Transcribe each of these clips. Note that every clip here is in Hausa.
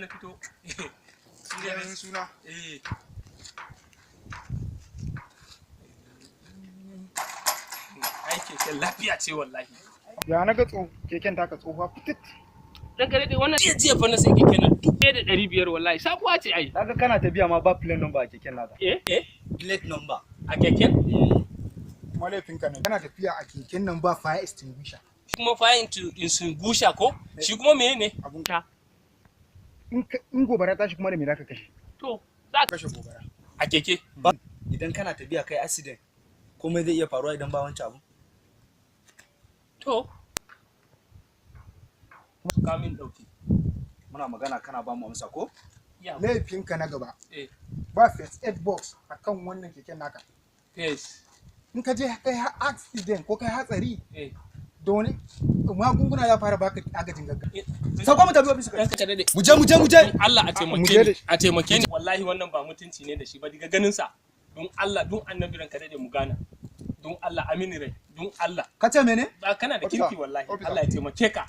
na fito. Yayin suna. Ai keken lafiya ce wallahi. Ya na ga keken taka tsohuwa fitit. Dan ka dade wannan jiya fa na sai keken nan 1500 wallahi. Sabuwa ce ai. Kaga kana tafiya ma ba plate number a keken naka. Plate number a keken? Kuma laifinka ne. Kana tafiya a keken nan ba fire extinguisher. Kuma fire extinguisher ko? Shi kuma meye ne? Abun ta. In gobara ta shi kuma da me zaka kashe? To, za ka kashe gobara. A keke. Idan kana tafiya kai accident komai zai iya faruwa idan ba wancan abu. To. Kamin dauki. Muna magana kana ba mu amsa ko? Laifinka na gaba. Ba first aid box akan wannan keken naka. Yes. In ka je kai accident ko kai hatsari. Da wani magunguna ya fara baka agajin gaggawa. Sauko mu tafi ofis kai. Mu je. Allah a taimake ni. Wallahi wannan ba mutunci ne da shi ba diga ganin sa. Don Allah don annabi ranka dade mu gana. Don Allah amini rai. Don Allah. Ka ce mene? Ba kana da kirki wallahi. Allah ya taimake ka.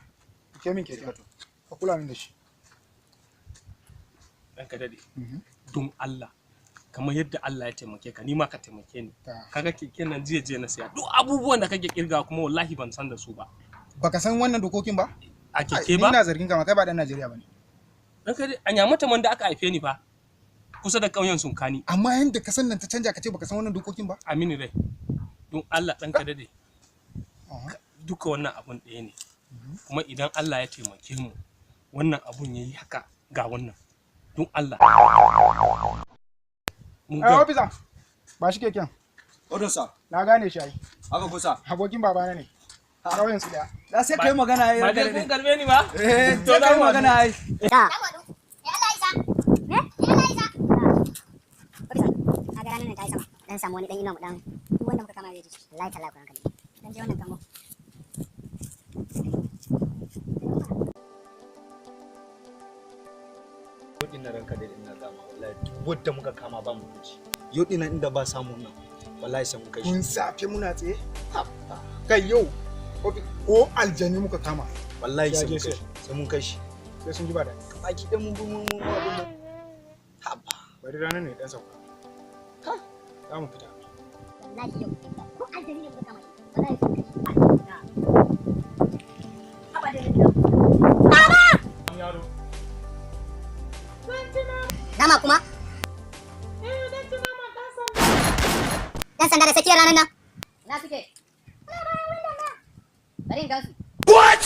Ke min ke ka to. Ka kula min da shi. Ranka dade. Don Allah. Kamar yadda Allah ya taimake ka ni ma ka taimake ni. Kaga keken nan jiya na siya. Duk abubuwan da kake kirga kuma wallahi ban san da su ba. Baka san wannan dokokin ba? A keke ba? Ina zargin ka ma kai ba dan Najeriya bane. Ranka dade anya mata man da aka haife ni fa. Kusa da ƙauyen Sunkani. Amma yanda ka san nan ta canja ka ce baka san wannan dokokin ba? Amini rai. Don Allah ɗan ka dade. Duka wannan abun ɗaya ne. Kuma idan Allah ya taimake mu wannan abun yayi haka ga wannan. Don Allah. Ofisa. Ba shi keken. Odon sa. Na gane shi ai. Haka kusa. Abokin babana ne. Ƙauyen su daya. Da sai kai magana ai. Ba dai kun karbe ni ba? To kai magana ai. Dan samu wani dan ina mu dan duk wanda muka kama zai ji wallahi tallahi kuran kalli dan je wannan kamo Yau din ranka da ina gama wallahi wanda muka kama ba mu kuci. Yau din inda ba samu nan wallahi sai mun kai shi. Kun safe muna tsaye. Kai yau ko aljani muka kama. Wallahi sai mun kai shi. Sai sun ji ba da. Baki dan mun abin nan. Haba. Bari ranar ne dan sauka. Za mu fita. wallahi yau ko aljani ne muka kama wallahi abadin da baba Yaro. dama kuma dan sanda da sakiyar ranar nan na suke bari in gansu What?